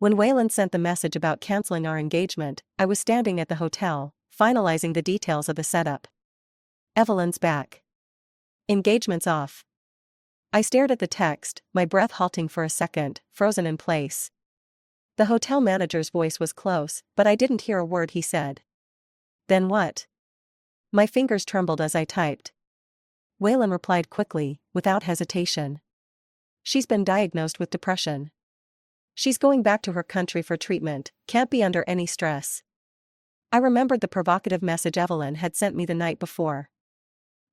When Waylon sent the message about canceling our engagement, I was standing at the hotel, finalizing the details of the setup. Evelyn's back. Engagement's off. I stared at the text, my breath halting for a second, frozen in place. The hotel manager's voice was close, but I didn't hear a word he said. Then what? My fingers trembled as I typed. Waylon replied quickly, without hesitation. She's been diagnosed with depression. She's going back to her country for treatment, can't be under any stress. I remembered the provocative message Evelyn had sent me the night before.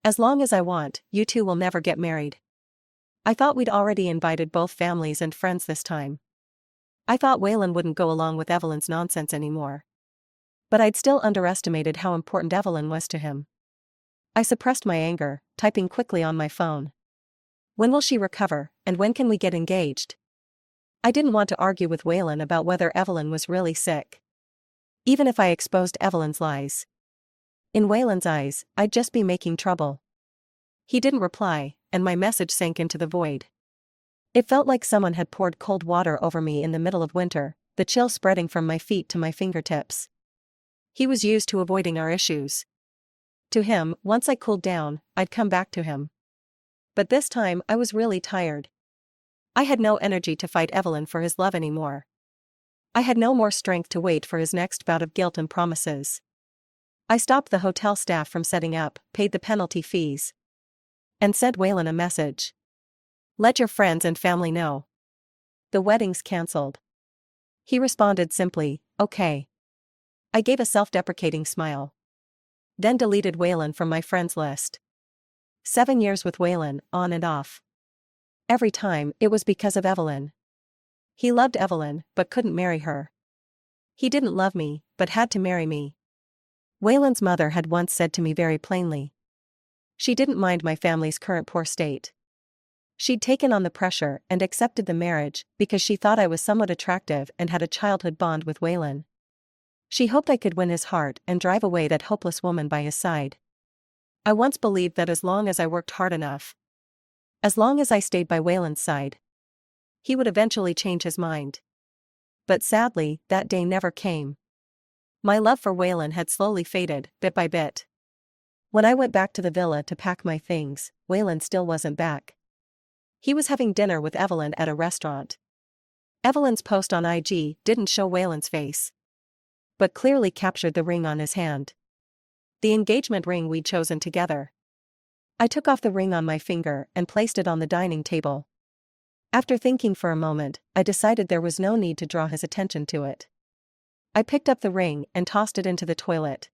As long as I want, you two will never get married. I thought we'd already invited both families and friends this time. I thought Waylon wouldn't go along with Evelyn's nonsense anymore. But I'd still underestimated how important Evelyn was to him. I suppressed my anger, typing quickly on my phone. When will she recover, and when can we get engaged? I didn't want to argue with Waylon about whether Evelyn was really sick. Even if I exposed Evelyn's lies. In Waylon's eyes, I'd just be making trouble. He didn't reply, and my message sank into the void. It felt like someone had poured cold water over me in the middle of winter, the chill spreading from my feet to my fingertips. He was used to avoiding our issues. To him, once I cooled down, I'd come back to him. But this time I was really tired. I had no energy to fight Evelyn for his love anymore. I had no more strength to wait for his next bout of guilt and promises. I stopped the hotel staff from setting up, paid the penalty fees, and sent Waylon a message. Let your friends and family know. The wedding's cancelled. He responded simply, okay. I gave a self-deprecating smile. Then deleted Waylon from my friends list. 7 years with Waylon, on and off. Every time, it was because of Evelyn. He loved Evelyn, but couldn't marry her. He didn't love me, but had to marry me. Waylon's mother had once said to me very plainly. She didn't mind my family's current poor state. She'd taken on the pressure and accepted the marriage because she thought I was somewhat attractive and had a childhood bond with Waylon. She hoped I could win his heart and drive away that hopeless woman by his side. I once believed that as long as I worked hard enough, as long as I stayed by Waylon's side, he would eventually change his mind. But sadly, that day never came. My love for Waylon had slowly faded, bit by bit. When I went back to the villa to pack my things, Waylon still wasn't back. He was having dinner with Evelyn at a restaurant. Evelyn's post on IG didn't show Waylon's face, but clearly captured the ring on his hand. The engagement ring we'd chosen together. I took off the ring on my finger and placed it on the dining table. After thinking for a moment, I decided there was no need to draw his attention to it. I picked up the ring and tossed it into the toilet.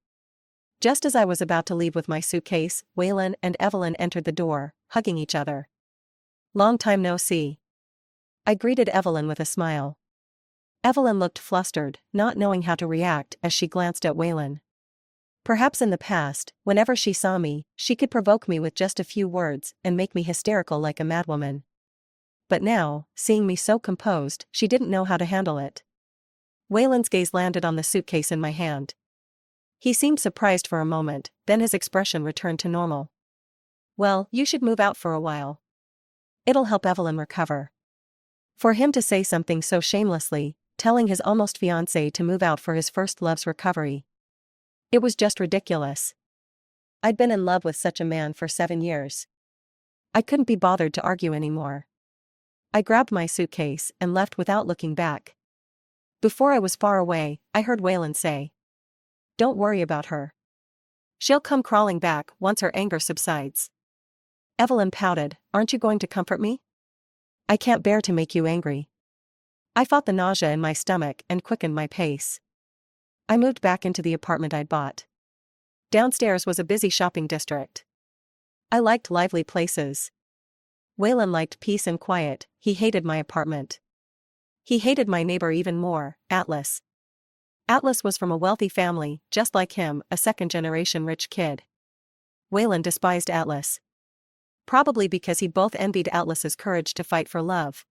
Just as I was about to leave with my suitcase, Waylon and Evelyn entered the door, hugging each other. Long time no see. I greeted Evelyn with a smile. Evelyn looked flustered, not knowing how to react as she glanced at Waylon. Perhaps in the past, whenever she saw me, she could provoke me with just a few words and make me hysterical like a madwoman. But now, seeing me so composed, she didn't know how to handle it. Waylon's gaze landed on the suitcase in my hand. He seemed surprised for a moment, then his expression returned to normal. Well, you should move out for a while. It'll help Evelyn recover. For him to say something so shamelessly, telling his almost fiancée to move out for his first love's recovery. It was just ridiculous. I'd been in love with such a man for 7 years. I couldn't be bothered to argue anymore. I grabbed my suitcase and left without looking back. Before I was far away, I heard Waylon say, "Don't worry about her. She'll come crawling back once her anger subsides." Evelyn pouted, "Aren't you going to comfort me? I can't bear to make you angry." I fought the nausea in my stomach and quickened my pace. I moved back into the apartment I'd bought. Downstairs was a busy shopping district. I liked lively places. Waylon liked peace and quiet. He hated my apartment. He hated my neighbor even more, Atlas. Atlas was from a wealthy family, just like him, a second-generation rich kid. Waylon despised Atlas. Probably because he both envied Atlas's courage to fight for love,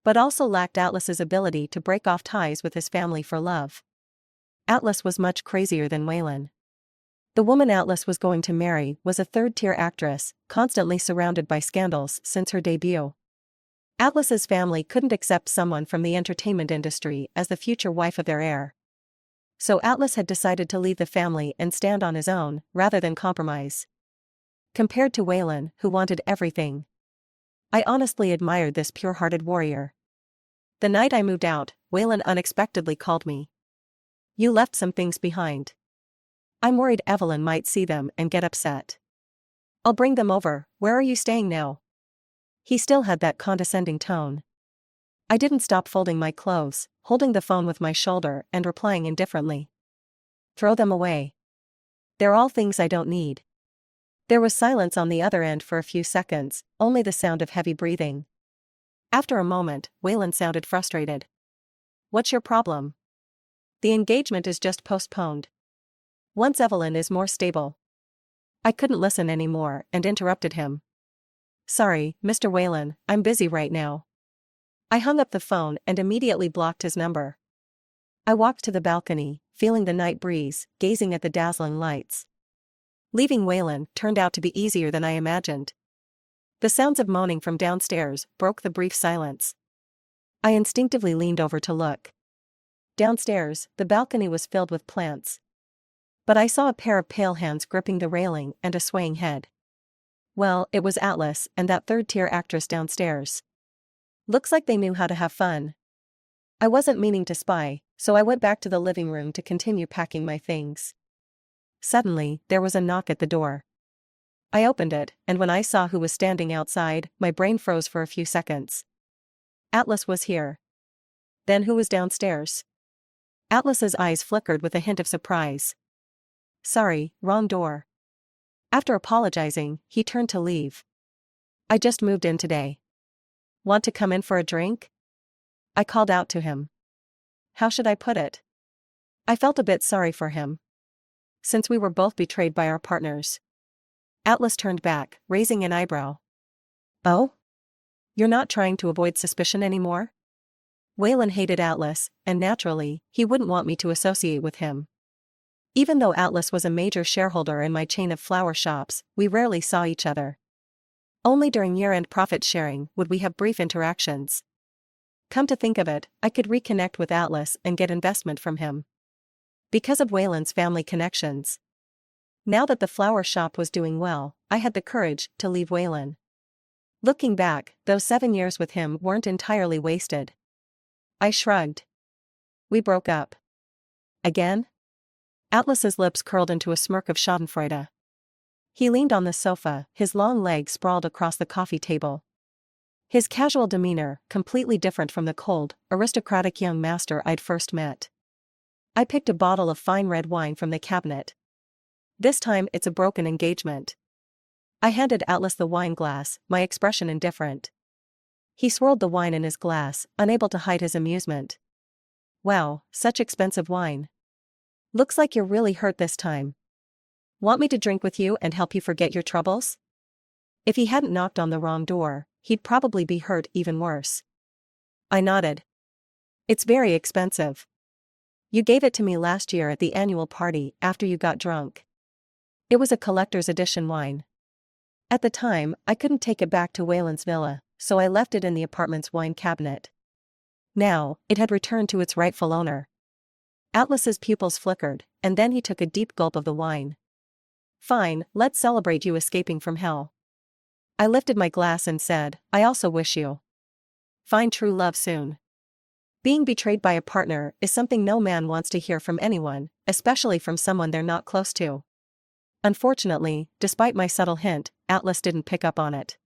but also lacked Atlas's ability to break off ties with his family for love. Atlas was much crazier than Waylon. The woman Atlas was going to marry was a third-tier actress, constantly surrounded by scandals since her debut. Atlas's family couldn't accept someone from the entertainment industry as the future wife of their heir. So Atlas had decided to leave the family and stand on his own, rather than compromise. Compared to Waylon, who wanted everything, I honestly admired this pure-hearted warrior. The night I moved out, Waylon unexpectedly called me. "You left some things behind. I'm worried Evelyn might see them and get upset." "I'll bring them over. Where are you staying now?" He still had that condescending tone. I didn't stop folding my clothes, holding the phone with my shoulder and replying indifferently. "Throw them away. They're all things I don't need." There was silence on the other end for a few seconds, only the sound of heavy breathing. After a moment, Waylon sounded frustrated. "What's your problem?" "The engagement is just postponed. Once Evelyn is more stable." I couldn't listen anymore and interrupted him. "Sorry, Mr. Waylon, I'm busy right now." I hung up the phone and immediately blocked his number. I walked to the balcony, feeling the night breeze, gazing at the dazzling lights. Leaving Waylon turned out to be easier than I imagined. The sounds of moaning from downstairs broke the brief silence. I instinctively leaned over to look. Downstairs, the balcony was filled with plants. But I saw a pair of pale hands gripping the railing and a swaying head. Well, it was Atlas and that third-tier actress downstairs. Looks like they knew how to have fun. I wasn't meaning to spy, so I went back to the living room to continue packing my things. Suddenly, there was a knock at the door. I opened it, and when I saw who was standing outside, my brain froze for a few seconds. Atlas was here. Then who was downstairs? Atlas's eyes flickered with a hint of surprise. "Sorry, wrong door." After apologizing, he turned to leave. "I just moved in today. Want to come in for a drink?" I called out to him. How should I put it? I felt a bit sorry for him, since we were both betrayed by our partners. Atlas turned back, raising an eyebrow. "Oh? You're not trying to avoid suspicion anymore?" Waylon hated Atlas, and naturally, he wouldn't want me to associate with him. Even though Atlas was a major shareholder in my chain of flower shops, we rarely saw each other. Only during year-end profit sharing would we have brief interactions. Come to think of it, I could reconnect with Atlas and get investment from him. Because of Waylon's family connections. Now that the flower shop was doing well, I had the courage to leave Waylon. Looking back, those 7 years with him weren't entirely wasted. I shrugged. We broke up. Again? Atlas's lips curled into a smirk of schadenfreude. He leaned on the sofa, his long legs sprawled across the coffee table. His casual demeanor, completely different from the cold, aristocratic young master I'd first met. I picked a bottle of fine red wine from the cabinet. This time it's a broken engagement. I handed Atlas the wine glass, my expression indifferent. He swirled the wine in his glass, unable to hide his amusement. Wow, such expensive wine. Looks like you're really hurt this time. Want me to drink with you and help you forget your troubles? If he hadn't knocked on the wrong door, he'd probably be hurt even worse. I nodded. It's very expensive. You gave it to me last year at the annual party after you got drunk. It was a collector's edition wine. At the time, I couldn't take it back to Waylon's villa, so I left it in the apartment's wine cabinet. Now, it had returned to its rightful owner. Atlas's pupils flickered, and then he took a deep gulp of the wine. Fine, let's celebrate you escaping from hell. I lifted my glass and said, I also wish you find true love soon. Being betrayed by a partner is something no man wants to hear from anyone, especially from someone they're not close to. Unfortunately, despite my subtle hint, Atlas didn't pick up on it.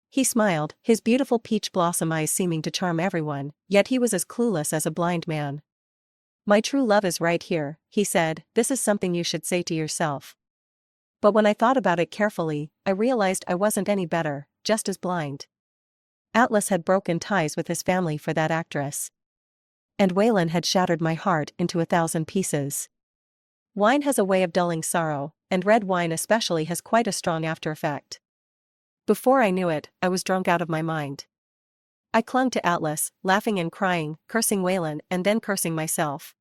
He smiled, his beautiful peach blossom eyes seeming to charm everyone, yet he was as clueless as a blind man. My true love is right here, he said, this is something you should say to yourself. But when I thought about it carefully, I realized I wasn't any better, just as blind. Atlas had broken ties with his family for that actress. And Waylon had shattered my heart into 1,000 pieces. Wine has a way of dulling sorrow, and red wine especially has quite a strong after-effect. Before I knew it, I was drunk out of my mind. I clung to Atlas, laughing and crying, cursing Waylon and then cursing myself.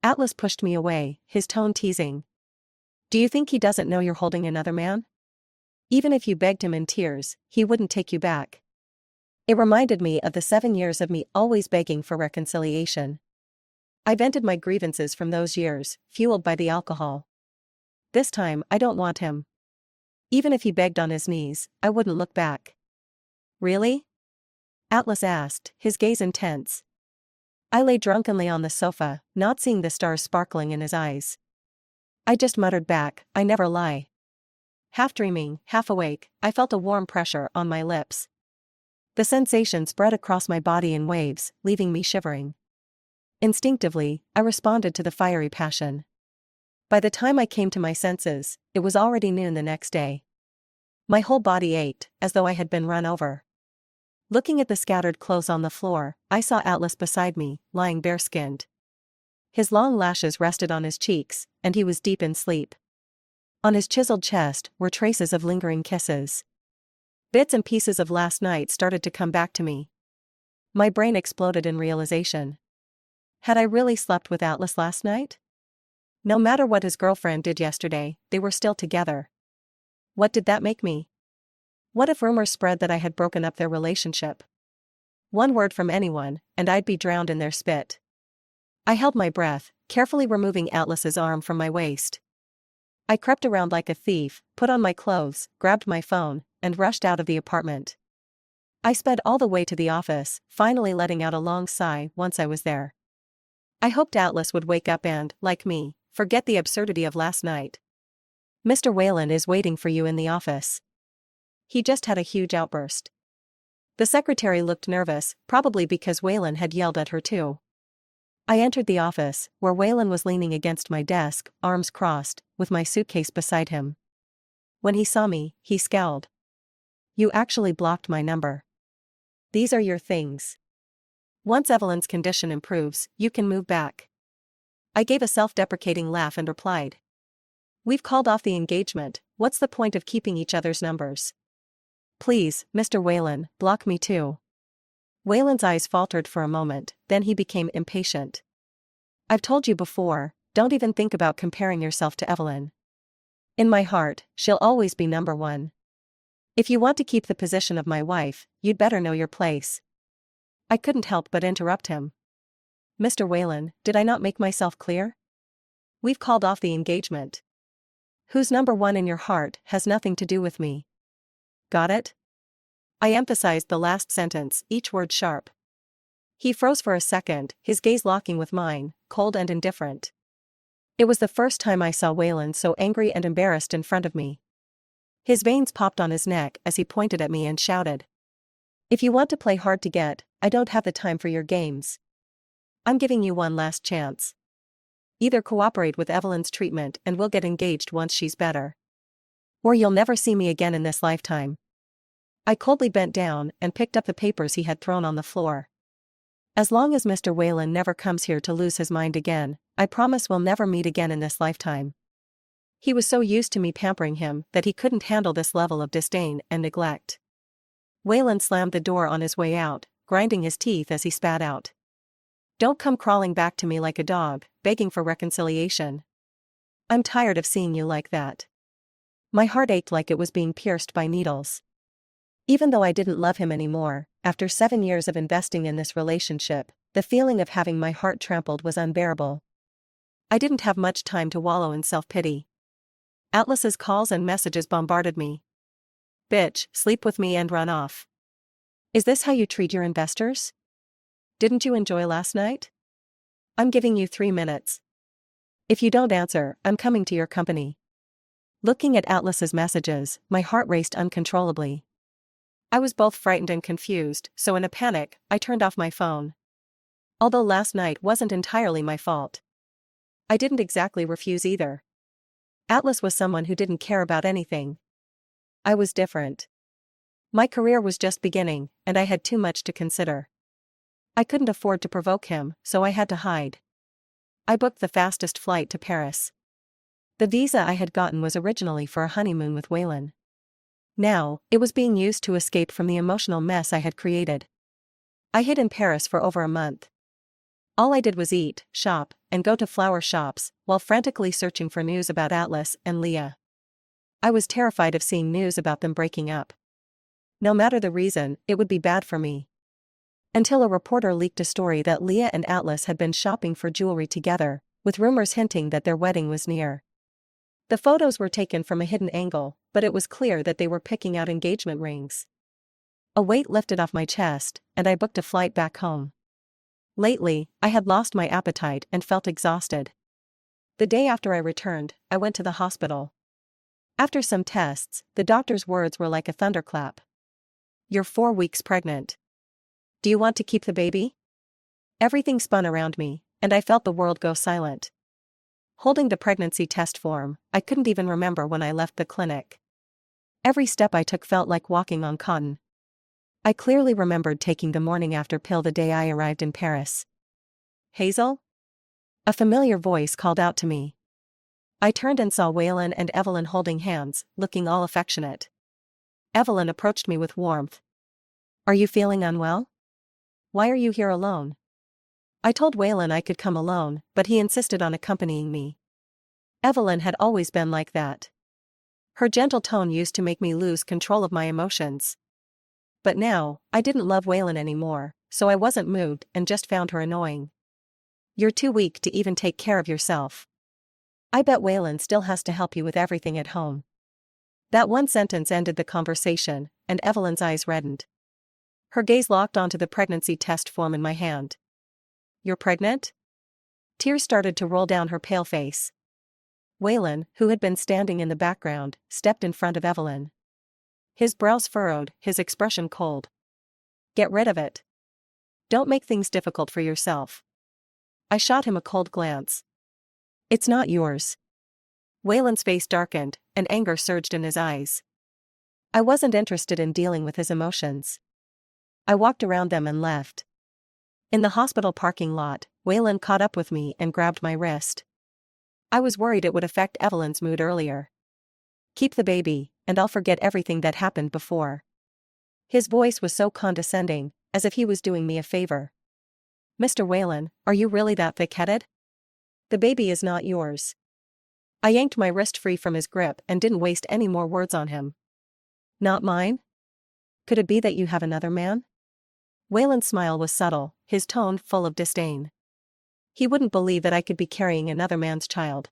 Atlas pushed me away, his tone teasing. Do you think he doesn't know you're holding another man? Even if you begged him in tears, he wouldn't take you back. It reminded me of the 7 years of me always begging for reconciliation. I vented my grievances from those years, fueled by the alcohol. This time, I don't want him. Even if he begged on his knees, I wouldn't look back. Really? Atlas asked, his gaze intense. I lay drunkenly on the sofa, not seeing the stars sparkling in his eyes. I just muttered back, I never lie. Half dreaming, half awake, I felt a warm pressure on my lips. The sensation spread across my body in waves, leaving me shivering. Instinctively, I responded to the fiery passion. By the time I came to my senses, it was already noon the next day. My whole body ached, as though I had been run over. Looking at the scattered clothes on the floor, I saw Atlas beside me, lying bare-skinned. His long lashes rested on his cheeks, and he was deep in sleep. On his chiseled chest were traces of lingering kisses. Bits and pieces of last night started to come back to me. My brain exploded in realization. Had I really slept with Atlas last night? No matter what his girlfriend did yesterday, they were still together. What did that make me? What if rumors spread that I had broken up their relationship? One word from anyone, and I'd be drowned in their spit. I held my breath, carefully removing Atlas's arm from my waist. I crept around like a thief, put on my clothes, grabbed my phone, and rushed out of the apartment. I sped all the way to the office, finally letting out a long sigh once I was there. I hoped Atlas would wake up and, like me, forget the absurdity of last night. Mr. Whalen is waiting for you in the office. He just had a huge outburst. The secretary looked nervous, probably because Whalen had yelled at her too. I entered the office, where Whalen was leaning against my desk, arms crossed, with my suitcase beside him. When he saw me, he scowled. You actually blocked my number. These are your things. Once Evelyn's condition improves, you can move back. I gave a self-deprecating laugh and replied. We've called off the engagement, what's the point of keeping each other's numbers? Please, Mr. Whalen, block me too. Whalen's eyes faltered for a moment, then he became impatient. I've told you before, don't even think about comparing yourself to Evelyn. In my heart, she'll always be number one. If you want to keep the position of my wife, you'd better know your place. I couldn't help but interrupt him. Mr. Whalen, did I not make myself clear? We've called off the engagement. Who's number one in your heart has nothing to do with me. Got it? I emphasized the last sentence, each word sharp. He froze for a second, his gaze locking with mine, cold and indifferent. It was the first time I saw Whalen so angry and embarrassed in front of me. His veins popped on his neck as he pointed at me and shouted. If you want to play hard to get, I don't have the time for your games. I'm giving you one last chance. Either cooperate with Evelyn's treatment and we'll get engaged once she's better. Or you'll never see me again in this lifetime. I coldly bent down and picked up the papers he had thrown on the floor. As long as Mr. Whalen never comes here to lose his mind again, I promise we'll never meet again in this lifetime. He was so used to me pampering him that he couldn't handle this level of disdain and neglect. Whalen slammed the door on his way out, grinding his teeth as he spat out. Don't come crawling back to me like a dog, begging for reconciliation. I'm tired of seeing you like that. My heart ached like it was being pierced by needles. Even though I didn't love him anymore, after 7 years of investing in this relationship, the feeling of having my heart trampled was unbearable. I didn't have much time to wallow in self-pity. Atlas's calls and messages bombarded me. Bitch, sleep with me and run off. Is this how you treat your investors? Didn't you enjoy last night? I'm giving you 3 minutes. If you don't answer, I'm coming to your company. Looking at Atlas's messages, my heart raced uncontrollably. I was both frightened and confused, so in a panic, I turned off my phone. Although last night wasn't entirely my fault. I didn't exactly refuse either. Atlas was someone who didn't care about anything. I was different. My career was just beginning, and I had too much to consider. I couldn't afford to provoke him, so I had to hide. I booked the fastest flight to Paris. The visa I had gotten was originally for a honeymoon with Whalen. Now, it was being used to escape from the emotional mess I had created. I hid in Paris for over a month. All I did was eat, shop, and go to flower shops, while frantically searching for news about Atlas and Leah. I was terrified of seeing news about them breaking up. No matter the reason, it would be bad for me. Until a reporter leaked a story that Leah and Atlas had been shopping for jewelry together, with rumors hinting that their wedding was near. The photos were taken from a hidden angle, but it was clear that they were picking out engagement rings. A weight lifted off my chest, and I booked a flight back home. Lately, I had lost my appetite and felt exhausted. The day after I returned, I went to the hospital. After some tests, the doctor's words were like a thunderclap. "You're 4 weeks pregnant. Do you want to keep the baby?" Everything spun around me, and I felt the world go silent. Holding the pregnancy test form, I couldn't even remember when I left the clinic. Every step I took felt like walking on cotton. I clearly remembered taking the morning after pill the day I arrived in Paris. "Hazel?" A familiar voice called out to me. I turned and saw Waylon and Evelyn holding hands, looking all affectionate. Evelyn approached me with warmth. "Are you feeling unwell? Why are you here alone?" I told Waylon I could come alone, but he insisted on accompanying me. Evelyn had always been like that. Her gentle tone used to make me lose control of my emotions. But now, I didn't love Waylon anymore, so I wasn't moved and just found her annoying. "You're too weak to even take care of yourself. I bet Waylon still has to help you with everything at home." That one sentence ended the conversation, and Evelyn's eyes reddened. Her gaze locked onto the pregnancy test form in my hand. "You're pregnant?" Tears started to roll down her pale face. Waylon, who had been standing in the background, stepped in front of Evelyn. His brows furrowed, his expression cold. "Get rid of it. Don't make things difficult for yourself." I shot him a cold glance. "It's not yours." Waylon's face darkened, and anger surged in his eyes. I wasn't interested in dealing with his emotions. I walked around them and left. In the hospital parking lot, Waylon caught up with me and grabbed my wrist. I was worried it would affect Evelyn's mood earlier. "Keep the baby, and I'll forget everything that happened before." His voice was so condescending, as if he was doing me a favor. "Mr. Waylon, are you really that thick-headed? The baby is not yours." I yanked my wrist free from his grip and didn't waste any more words on him. "Not mine? Could it be that you have another man?" Waylon's smile was subtle, his tone full of disdain. He wouldn't believe that I could be carrying another man's child.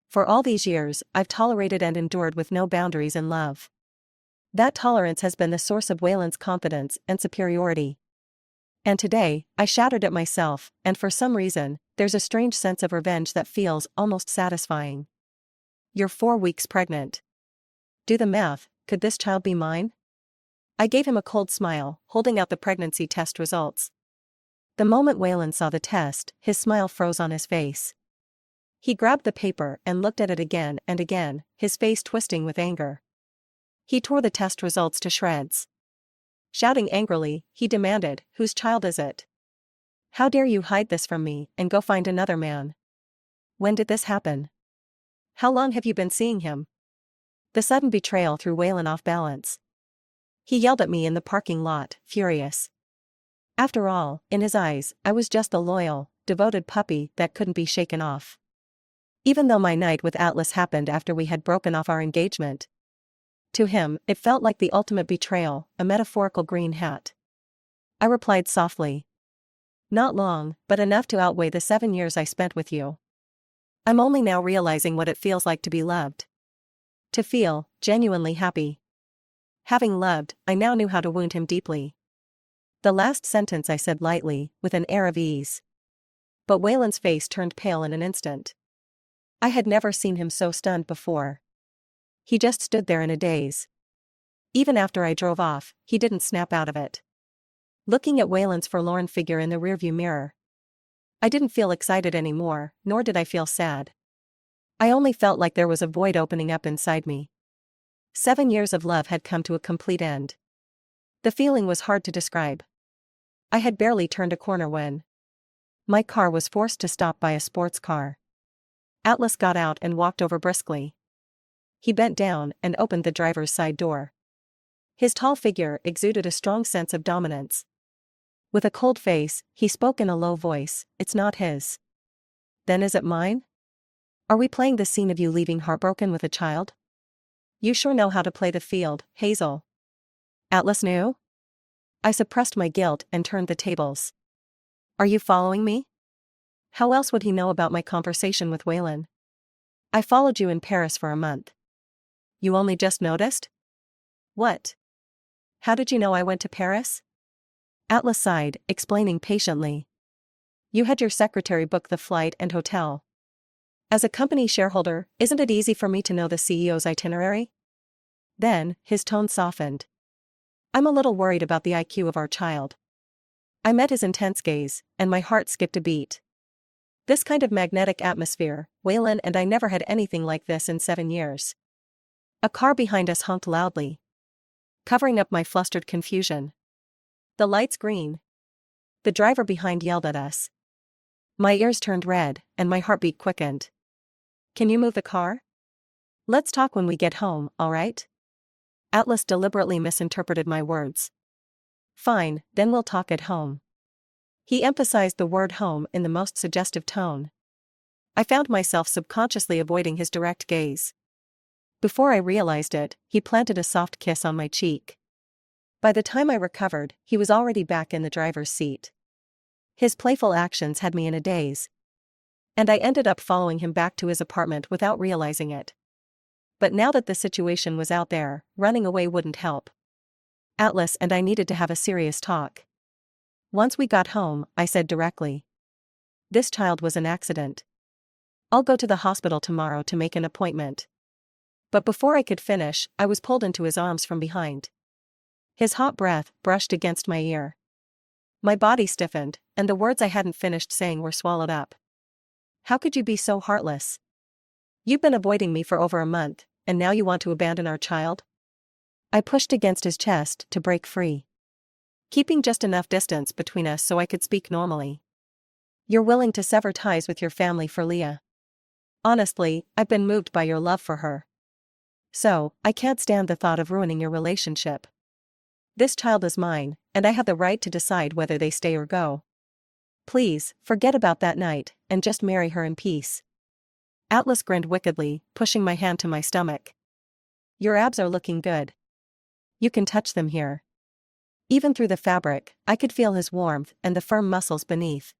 For all these years, I've tolerated and endured with no boundaries in love. That tolerance has been the source of Waylon's confidence and superiority. And today, I shattered it myself, and for some reason, there's a strange sense of revenge that feels almost satisfying. "You're 4 weeks pregnant. Do the math, could this child be mine?" I gave him a cold smile, holding out the pregnancy test results. The moment Waylon saw the test, his smile froze on his face. He grabbed the paper and looked at it again and again, his face twisting with anger. He tore the test results to shreds. Shouting angrily, he demanded, "Whose child is it? How dare you hide this from me and go find another man? When did this happen? How long have you been seeing him?" The sudden betrayal threw Waylon off balance. He yelled at me in the parking lot, furious. After all, in his eyes, I was just the loyal, devoted puppy that couldn't be shaken off. Even though my night with Atlas happened after we had broken off our engagement. To him, it felt like the ultimate betrayal, a metaphorical green hat. I replied softly. "Not long, but enough to outweigh the 7 years I spent with you. I'm only now realizing what it feels like to be loved. To feel genuinely happy." Having loved, I now knew how to wound him deeply. The last sentence I said lightly, with an air of ease. But Waylon's face turned pale in an instant. I had never seen him so stunned before. He just stood there in a daze. Even after I drove off, he didn't snap out of it. Looking at Waylon's forlorn figure in the rearview mirror. I didn't feel excited anymore, nor did I feel sad. I only felt like there was a void opening up inside me. 7 years of love had come to a complete end. The feeling was hard to describe. I had barely turned a corner when my car was forced to stop by a sports car. Atlas got out and walked over briskly. He bent down and opened the driver's side door. His tall figure exuded a strong sense of dominance. With a cold face, he spoke in a low voice, "It's not his. Then is it mine? Are we playing the scene of you leaving heartbroken with a child? You sure know how to play the field, Hazel." Atlas knew? I suppressed my guilt and turned the tables. Are you following me? How else would he know about my conversation with Waylon? I followed you in Paris for a month. You only just noticed? What? How did you know I went to Paris? Atlas sighed, explaining patiently. You had your secretary book the flight and hotel. As a company shareholder, isn't it easy for me to know the CEO's itinerary? Then, his tone softened. I'm a little worried about the IQ of our child. I met his intense gaze, and my heart skipped a beat. This kind of magnetic atmosphere, Waylon and I never had anything like this in 7 years. A car behind us honked loudly, covering up my flustered confusion. The lights green. The driver behind yelled at us. My ears turned red, and my heartbeat quickened. Can you move the car? Let's talk when we get home, all right? Atlas deliberately misinterpreted my words. Fine, then we'll talk at home. He emphasized the word home in the most suggestive tone. I found myself subconsciously avoiding his direct gaze. Before I realized it, he planted a soft kiss on my cheek. By the time I recovered, he was already back in the driver's seat. His playful actions had me in a daze. And I ended up following him back to his apartment without realizing it. But now that the situation was out there, running away wouldn't help. Atlas and I needed to have a serious talk. Once we got home, I said directly. This child was an accident. I'll go to the hospital tomorrow to make an appointment. But before I could finish, I was pulled into his arms from behind. His hot breath brushed against my ear. My body stiffened, and the words I hadn't finished saying were swallowed up. How could you be so heartless? You've been avoiding me for over a month, and now you want to abandon our child? I pushed against his chest to break free, keeping just enough distance between us so I could speak normally. You're willing to sever ties with your family for Leah. Honestly, I've been moved by your love for her. So, I can't stand the thought of ruining your relationship. This child is mine, and I have the right to decide whether they stay or go. Please, forget about that night, and just marry her in peace. Atlas grinned wickedly, pushing my hand to my stomach. Your abs are looking good. You can touch them here. Even through the fabric, I could feel his warmth and the firm muscles beneath.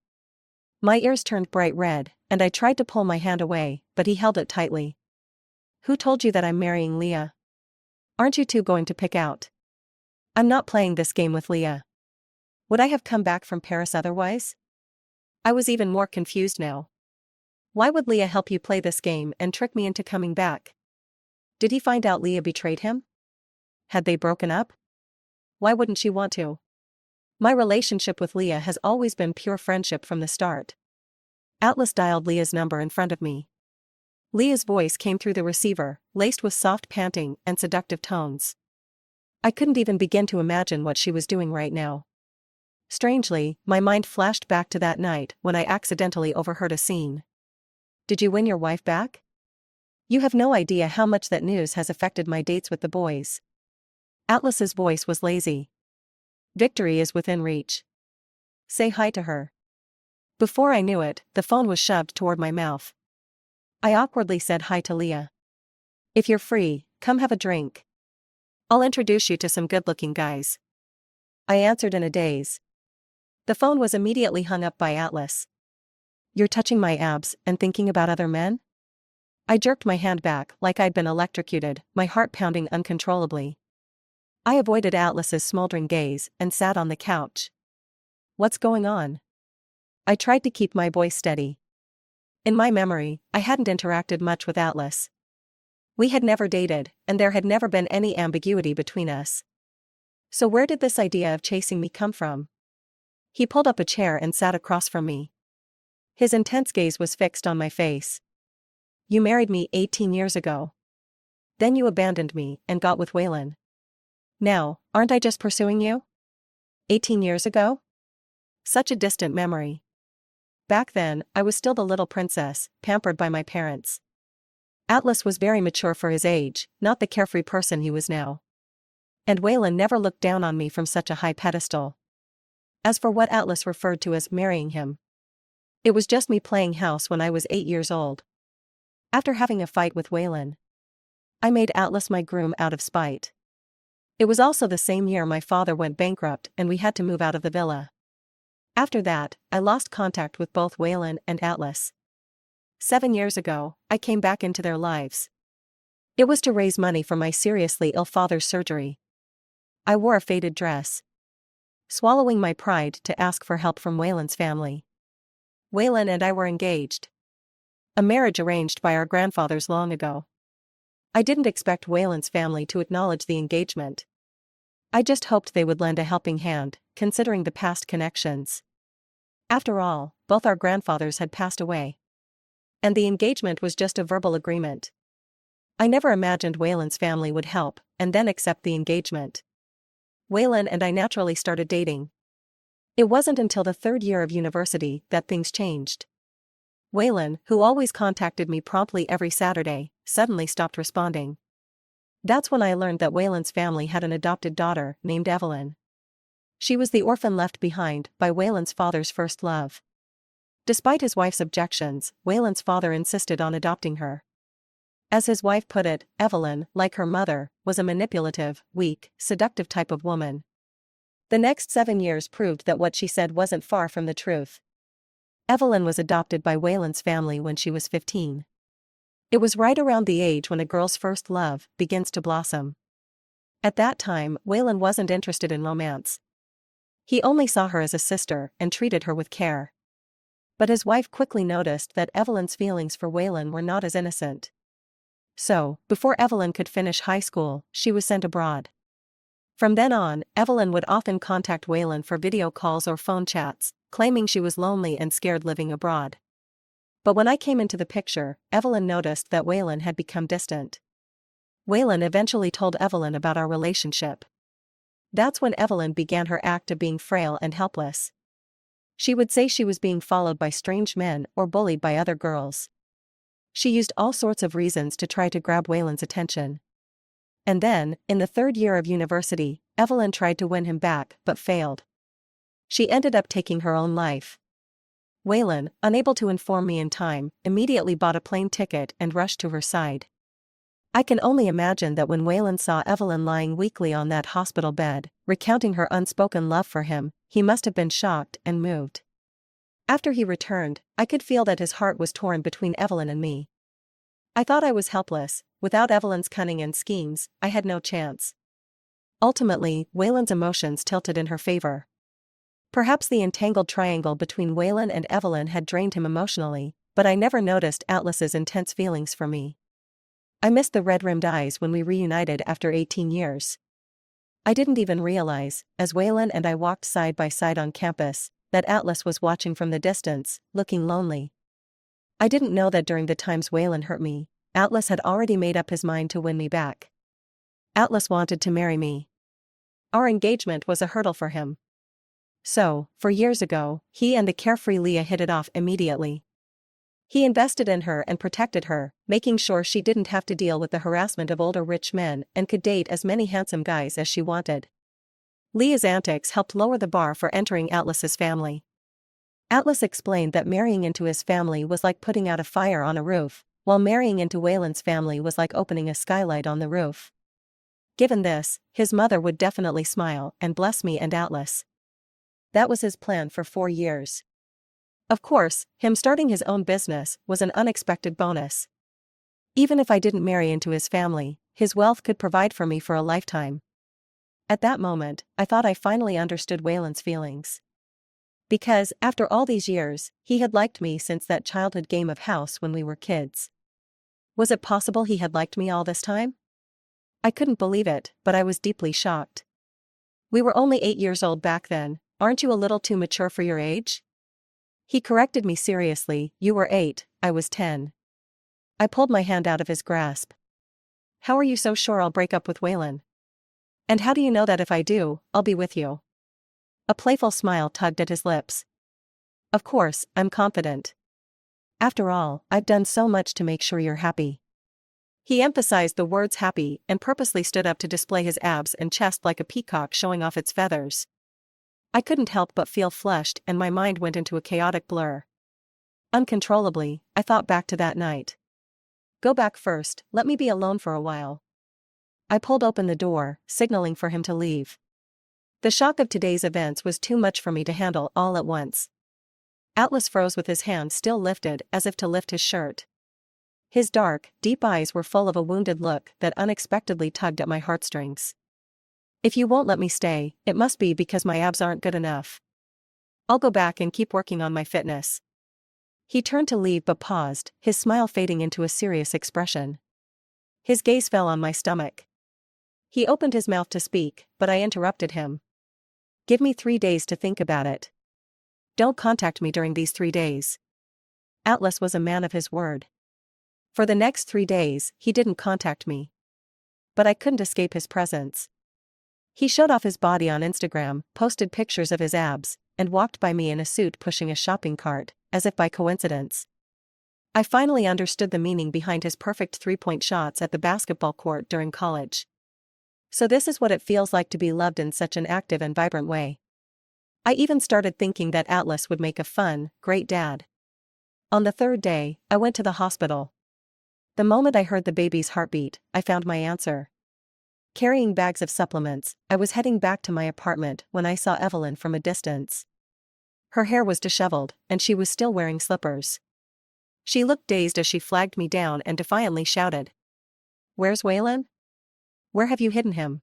My ears turned bright red, and I tried to pull my hand away, but he held it tightly. Who told you that I'm marrying Leah? Aren't you two going to pick out? I'm not playing this game with Leah. Would I have come back from Paris otherwise? I was even more confused now. Why would Leah help you play this game and trick me into coming back? Did he find out Leah betrayed him? Had they broken up? Why wouldn't she want to? My relationship with Leah has always been pure friendship from the start. Atlas dialed Leah's number in front of me. Leah's voice came through the receiver, laced with soft panting and seductive tones. I couldn't even begin to imagine what she was doing right now. Strangely, my mind flashed back to that night when I accidentally overheard a scene. Did you win your wife back? You have no idea how much that news has affected my dates with the boys. Atlas's voice was lazy. Victory is within reach. Say hi to her. Before I knew it, the phone was shoved toward my mouth. I awkwardly said hi to Leah. If you're free, come have a drink. I'll introduce you to some good-looking guys. I answered in a daze. The phone was immediately hung up by Atlas. You're touching my abs and thinking about other men? I jerked my hand back like I'd been electrocuted, my heart pounding uncontrollably. I avoided Atlas's smoldering gaze and sat on the couch. What's going on? I tried to keep my voice steady. In my memory, I hadn't interacted much with Atlas. We had never dated, and there had never been any ambiguity between us. So where did this idea of chasing me come from? He pulled up a chair and sat across from me. His intense gaze was fixed on my face. You married me 18 years ago. Then you abandoned me and got with Waylon. Now, aren't I just pursuing you? 18 years ago? Such a distant memory. Back then, I was still the little princess, pampered by my parents. Atlas was very mature for his age, not the carefree person he was now. And Waylon never looked down on me from such a high pedestal. As for what Atlas referred to as marrying him, it was just me playing house when I was 8 years old. After having a fight with Waylon, I made Atlas my groom out of spite. It was also the same year my father went bankrupt and we had to move out of the villa. After that, I lost contact with both Waylon and Atlas. 7 years ago, I came back into their lives. It was to raise money for my seriously ill father's surgery. I wore a faded dress, swallowing my pride to ask for help from Waylon's family. Waylon and I were engaged. A marriage arranged by our grandfathers long ago. I didn't expect Waylon's family to acknowledge the engagement. I just hoped they would lend a helping hand, considering the past connections. After all, both our grandfathers had passed away. And the engagement was just a verbal agreement. I never imagined Waylon's family would help, and then accept the engagement. Waylon and I naturally started dating. It wasn't until the 3rd year of university that things changed. Waylon, who always contacted me promptly every Saturday, suddenly stopped responding. That's when I learned that Waylon's family had an adopted daughter named Evelyn. She was the orphan left behind by Waylon's father's first love. Despite his wife's objections, Waylon's father insisted on adopting her. As his wife put it, Evelyn, like her mother, was a manipulative, weak, seductive type of woman. The next 7 years proved that what she said wasn't far from the truth. Evelyn was adopted by Waylon's family when she was 15. It was right around the age when a girl's first love begins to blossom. At that time, Waylon wasn't interested in romance. He only saw her as a sister and treated her with care. But his wife quickly noticed that Evelyn's feelings for Waylon were not as innocent. So, before Evelyn could finish high school, she was sent abroad. From then on, Evelyn would often contact Waylon for video calls or phone chats, claiming she was lonely and scared living abroad. But when I came into the picture, Evelyn noticed that Waylon had become distant. Waylon eventually told Evelyn about our relationship. That's when Evelyn began her act of being frail and helpless. She would say she was being followed by strange men or bullied by other girls. She used all sorts of reasons to try to grab Waylon's attention. And then, in the 3rd year of university, Evelyn tried to win him back but failed. She ended up taking her own life. Waylon, unable to inform me in time, immediately bought a plane ticket and rushed to her side. I can only imagine that when Waylon saw Evelyn lying weakly on that hospital bed, recounting her unspoken love for him, he must have been shocked and moved. After he returned, I could feel that his heart was torn between Evelyn and me. I thought I was helpless. Without Evelyn's cunning and schemes, I had no chance. Ultimately, Waylon's emotions tilted in her favor. Perhaps the entangled triangle between Waylon and Evelyn had drained him emotionally, but I never noticed Atlas's intense feelings for me. I missed the red-rimmed eyes when we reunited after 18 years. I didn't even realize, as Waylon and I walked side by side on campus, that Atlas was watching from the distance, looking lonely. I didn't know that during the times Waylon hurt me, Atlas had already made up his mind to win me back. Atlas wanted to marry me. Our engagement was a hurdle for him. So, 4 years ago, he and the carefree Leah hit it off immediately. He invested in her and protected her, making sure she didn't have to deal with the harassment of older rich men and could date as many handsome guys as she wanted. Leah's antics helped lower the bar for entering Atlas's family. Atlas explained that marrying into his family was like putting out a fire on a roof, while marrying into Waylon's family was like opening a skylight on the roof. Given this, his mother would definitely smile and bless me and Atlas. That was his plan for 4 years. Of course, him starting his own business was an unexpected bonus. Even if I didn't marry into his family, his wealth could provide for me for a lifetime. At that moment, I thought I finally understood Waylon's feelings. Because, after all these years, he had liked me since that childhood game of house when we were kids. Was it possible he had liked me all this time? I couldn't believe it, but I was deeply shocked. We were only 8 years old back then. Aren't you a little too mature for your age? He corrected me seriously. You were 8, I was 10. I pulled my hand out of his grasp. How are you so sure I'll break up with Waylon? And how do you know that if I do, I'll be with you? A playful smile tugged at his lips. Of course, I'm confident. After all, I've done so much to make sure you're happy. He emphasized the words happy and purposely stood up to display his abs and chest like a peacock showing off its feathers. I couldn't help but feel flushed and my mind went into a chaotic blur. Uncontrollably, I thought back to that night. Go back first, let me be alone for a while. I pulled open the door, signaling for him to leave. The shock of today's events was too much for me to handle all at once. Atlas froze with his hand still lifted as if to lift his shirt. His dark, deep eyes were full of a wounded look that unexpectedly tugged at my heartstrings. If you won't let me stay, it must be because my abs aren't good enough. I'll go back and keep working on my fitness. He turned to leave but paused, his smile fading into a serious expression. His gaze fell on my stomach. He opened his mouth to speak, but I interrupted him. Give me 3 days to think about it. Don't contact me during these 3 days. Atlas was a man of his word. For the next 3 days, he didn't contact me. But I couldn't escape his presence. He showed off his body on Instagram, posted pictures of his abs, and walked by me in a suit pushing a shopping cart, as if by coincidence. I finally understood the meaning behind his perfect three-point shots at the basketball court during college. So this is what it feels like to be loved in such an active and vibrant way. I even started thinking that Atlas would make a fun, great dad. On the 3rd day, I went to the hospital. The moment I heard the baby's heartbeat, I found my answer. Carrying bags of supplements, I was heading back to my apartment when I saw Evelyn from a distance. Her hair was disheveled, and she was still wearing slippers. She looked dazed as she flagged me down and defiantly shouted. "Where's Waylon? Where have you hidden him?"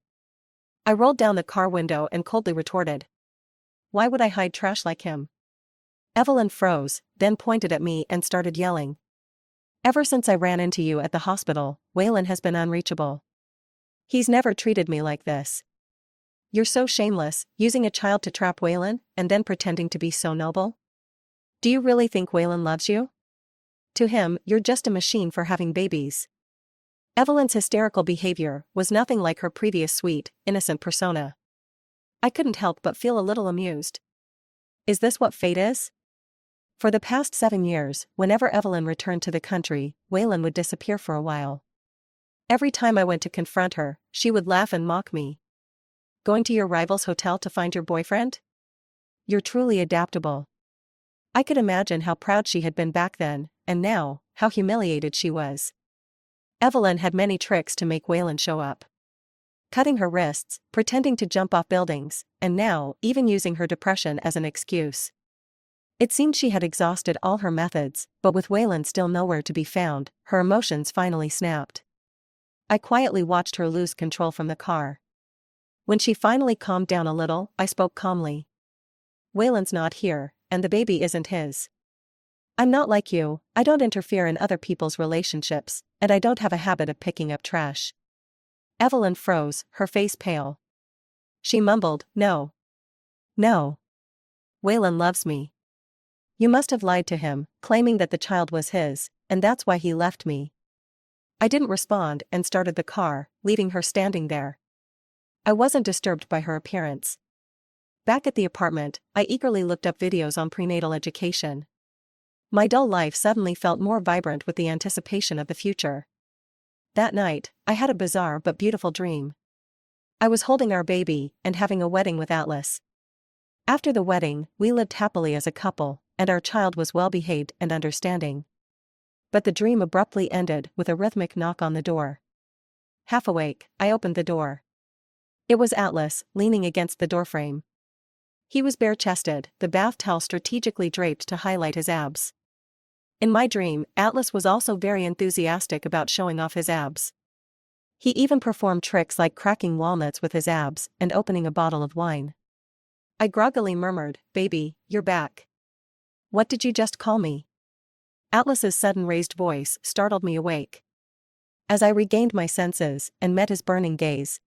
I rolled down the car window and coldly retorted. Why would I hide trash like him? Evelyn froze, then pointed at me and started yelling. Ever since I ran into you at the hospital, Waylon has been unreachable. He's never treated me like this. You're so shameless, using a child to trap Waylon, and then pretending to be so noble? Do you really think Waylon loves you? To him, you're just a machine for having babies. Evelyn's hysterical behavior was nothing like her previous sweet, innocent persona. I couldn't help but feel a little amused. Is this what fate is? For the past 7 years, whenever Evelyn returned to the country, Waylon would disappear for a while. Every time I went to confront her, she would laugh and mock me. Going to your rival's hotel to find your boyfriend? You're truly adaptable. I could imagine how proud she had been back then, and now, how humiliated she was. Evelyn had many tricks to make Waylon show up. Cutting her wrists, pretending to jump off buildings, and now, even using her depression as an excuse. It seemed she had exhausted all her methods, but with Waylon still nowhere to be found, her emotions finally snapped. I quietly watched her lose control from the car. When she finally calmed down a little, I spoke calmly. Waylon's not here, and the baby isn't his. I'm not like you, I don't interfere in other people's relationships, and I don't have a habit of picking up trash. Evelyn froze, her face pale. She mumbled, No. No. Waylon loves me. You must have lied to him, claiming that the child was his, and that's why he left me. I didn't respond and started the car, leaving her standing there. I wasn't disturbed by her appearance. Back at the apartment, I eagerly looked up videos on prenatal education. My dull life suddenly felt more vibrant with the anticipation of the future. That night, I had a bizarre but beautiful dream. I was holding our baby and having a wedding with Atlas. After the wedding, we lived happily as a couple, and our child was well-behaved and understanding. But the dream abruptly ended with a rhythmic knock on the door. Half awake, I opened the door. It was Atlas, leaning against the doorframe. He was bare-chested, the bath towel strategically draped to highlight his abs. In my dream, Atlas was also very enthusiastic about showing off his abs. He even performed tricks like cracking walnuts with his abs and opening a bottle of wine. I groggily murmured, Baby, you're back. What did you just call me? Atlas's sudden raised voice startled me awake. As I regained my senses and met his burning gaze,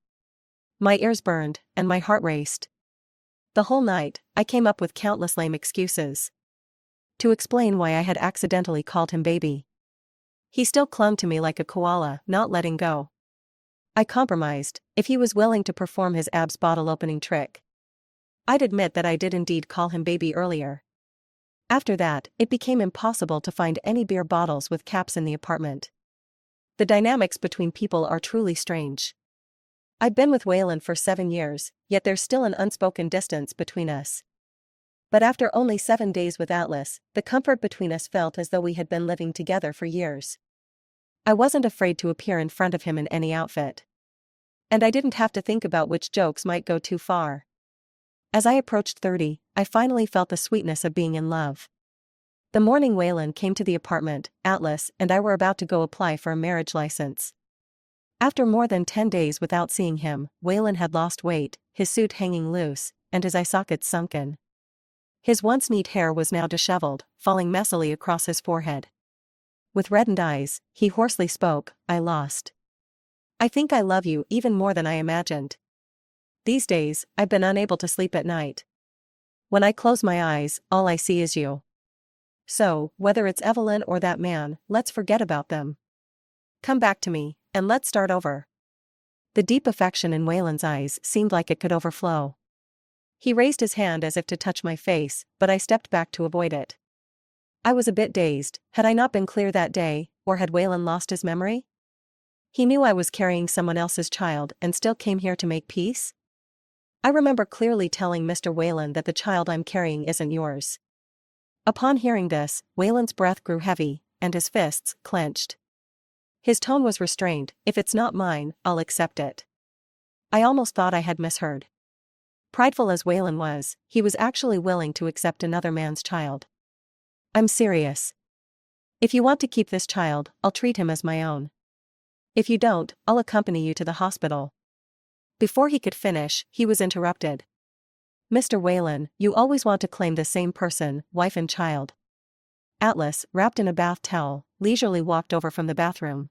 my ears burned and my heart raced. The whole night, I came up with countless lame excuses to explain why I had accidentally called him baby. He still clung to me like a koala, not letting go. I compromised, if he was willing to perform his abs bottle opening trick. I'd admit that I did indeed call him baby earlier. After that, it became impossible to find any beer bottles with caps in the apartment. The dynamics between people are truly strange. I've been with Waylon for 7 years, yet there's still an unspoken distance between us. But after only 7 days with Atlas, the comfort between us felt as though we had been living together for years. I wasn't afraid to appear in front of him in any outfit. And I didn't have to think about which jokes might go too far. As I approached 30, I finally felt the sweetness of being in love. The morning Waylon came to the apartment, Atlas and I were about to go apply for a marriage license. After more than 10 days without seeing him, Waylon had lost weight, his suit hanging loose, and his eye sockets sunken. His once neat hair was now disheveled, falling messily across his forehead. With reddened eyes, he hoarsely spoke, "I lost. I think I love you even more than I imagined. These days, I've been unable to sleep at night. When I close my eyes, all I see is you. So, whether it's Evelyn or that man, let's forget about them. Come back to me, and let's start over." The deep affection in Waylon's eyes seemed like it could overflow. He raised his hand as if to touch my face, but I stepped back to avoid it. I was a bit dazed. Had I not been clear that day, or had Waylon lost his memory? He knew I was carrying someone else's child and still came here to make peace? I remember clearly telling Mr. Waylon that the child I'm carrying isn't yours. Upon hearing this, Waylon's breath grew heavy, and his fists clenched. His tone was restrained. "If it's not mine, I'll accept it." I almost thought I had misheard. Prideful as Waylon was, he was actually willing to accept another man's child. "I'm serious. If you want to keep this child, I'll treat him as my own. If you don't, I'll accompany you to the hospital." Before he could finish, he was interrupted. "Mr. Waylon, you always want to claim the same person, wife and child." Atlas, wrapped in a bath towel, leisurely walked over from the bathroom.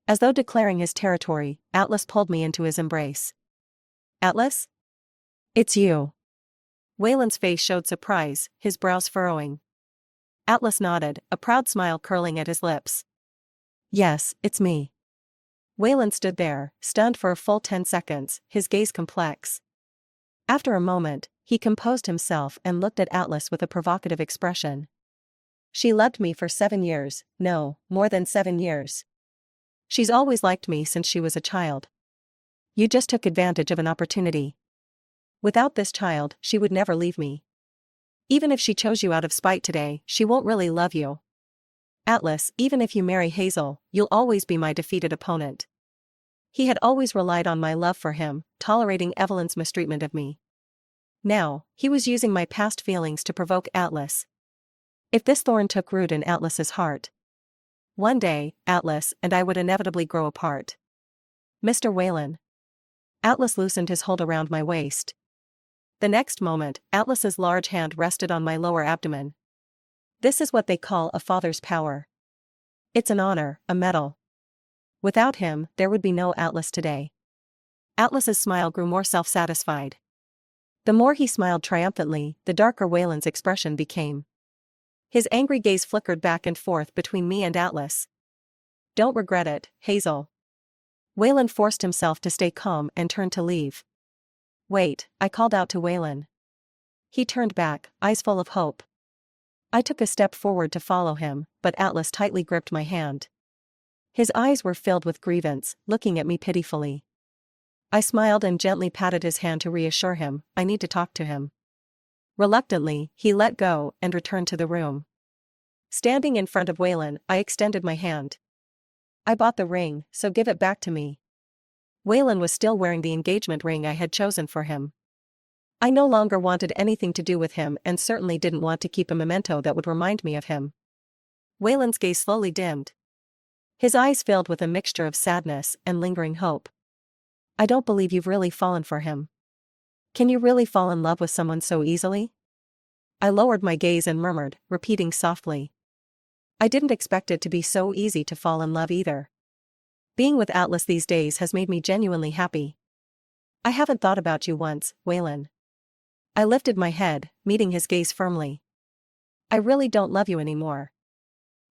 As though declaring his territory, Atlas pulled me into his embrace. "Atlas? It's you." Waylon's face showed surprise, his brows furrowing. Atlas nodded, a proud smile curling at his lips. "Yes, it's me." Waylon stood there, stunned for a full 10 seconds, his gaze complex. After a moment, he composed himself and looked at Atlas with a provocative expression. "She loved me for 7 years, no, more than 7 years. She's always liked me since she was a child. You just took advantage of an opportunity. Without this child, she would never leave me. Even if she chose you out of spite today, she won't really love you. Atlas, even if you marry Hazel, you'll always be my defeated opponent." He had always relied on my love for him, tolerating Evelyn's mistreatment of me. Now, he was using my past feelings to provoke Atlas. If this thorn took root in Atlas's heart, one day, Atlas and I would inevitably grow apart. "Mr. Waylon." Atlas loosened his hold around my waist. The next moment, Atlas's large hand rested on my lower abdomen. "This is what they call a father's power. It's an honor, a medal. Without him, there would be no Atlas today." Atlas's smile grew more self-satisfied. The more he smiled triumphantly, the darker Waylon's expression became. His angry gaze flickered back and forth between me and Atlas. "Don't regret it, Hazel." Waylon forced himself to stay calm and turned to leave. "Wait," I called out to Waylon. He turned back, eyes full of hope. I took a step forward to follow him, but Atlas tightly gripped my hand. His eyes were filled with grievance, looking at me pitifully. I smiled and gently patted his hand to reassure him, I need to talk to him. Reluctantly, he let go and returned to the room. Standing in front of Waylon, I extended my hand. "I bought the ring, so give it back to me." Waylon was still wearing the engagement ring I had chosen for him. I no longer wanted anything to do with him and certainly didn't want to keep a memento that would remind me of him. Waylon's gaze slowly dimmed. His eyes filled with a mixture of sadness and lingering hope. "I don't believe you've really fallen for him. Can you really fall in love with someone so easily?" I lowered my gaze and murmured, repeating softly. "I didn't expect it to be so easy to fall in love either. Being with Atlas these days has made me genuinely happy. I haven't thought about you once, Waylon." I lifted my head, meeting his gaze firmly. "I really don't love you anymore.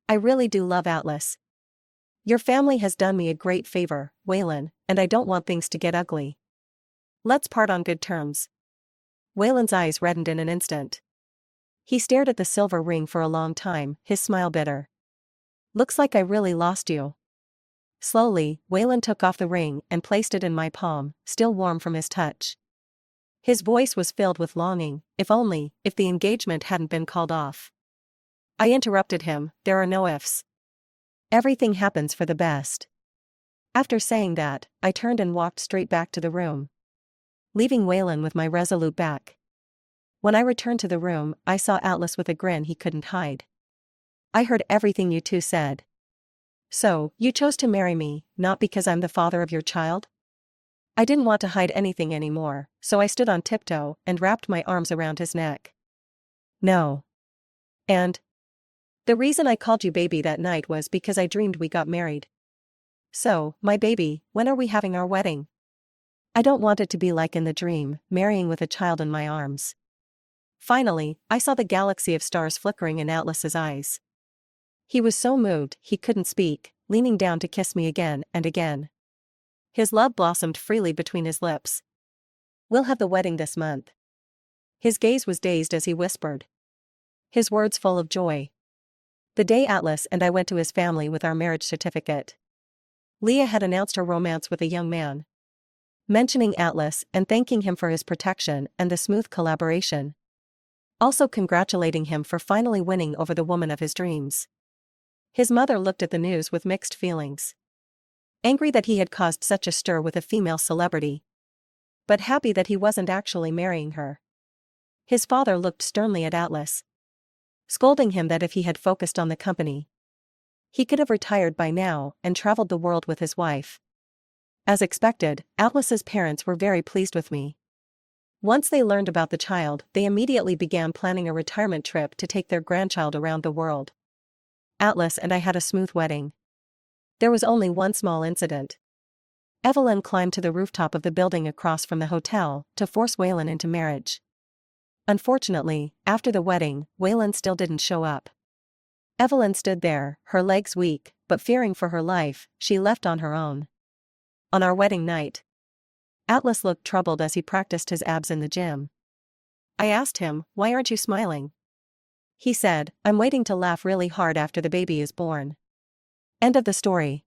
I really do love Atlas. Your family has done me a great favor, Waylon, and I don't want things to get ugly. Let's part on good terms." Waylon's eyes reddened in an instant. He stared at the silver ring for a long time, his smile bitter. "Looks like I really lost you." Slowly, Waylon took off the ring and placed it in my palm, still warm from his touch. His voice was filled with longing, if the engagement hadn't been called off. I interrupted him, "There are no ifs. Everything happens for the best. After saying that, I turned and walked straight back to the room, leaving Waylon with my resolute back. When I returned to the room, I saw Atlas with a grin he couldn't hide. I heard everything you two said. So, you chose to marry me, not because I'm the father of your child? I didn't want to hide anything anymore, so I stood on tiptoe and wrapped my arms around his neck. No. And the reason I called you baby that night was because I dreamed we got married. So, my baby, when are we having our wedding? I don't want it to be like in the dream, marrying with a child in my arms. Finally, I saw the galaxy of stars flickering in Atlas's eyes. He was so moved, he couldn't speak, leaning down to kiss me again and again. His love blossomed freely between his lips. We'll have the wedding this month. His gaze was dazed as he whispered, his words full of joy. The day Atlas and I went to his family with our marriage certificate, Leah had announced her romance with a young man, mentioning Atlas and thanking him for his protection and the smooth collaboration, also congratulating him for finally winning over the woman of his dreams. His mother looked at the news with mixed feelings. Angry that he had caused such a stir with a female celebrity, but happy that he wasn't actually marrying her. His father looked sternly at Atlas, scolding him that if he had focused on the company, he could have retired by now and traveled the world with his wife. As expected, Atlas's parents were very pleased with me. Once they learned about the child, they immediately began planning a retirement trip to take their grandchild around the world. Atlas and I had a smooth wedding. There was only one small incident. Evelyn climbed to the rooftop of the building across from the hotel to force Waylon into marriage. Unfortunately, after the wedding, Waylon still didn't show up. Evelyn stood there, her legs weak, but fearing for her life, she left on her own. On our wedding night, Atlas looked troubled as he practiced his abs in the gym. I asked him, "Why aren't you smiling?" He said, "I'm waiting to laugh really hard after the baby is born." End of the story.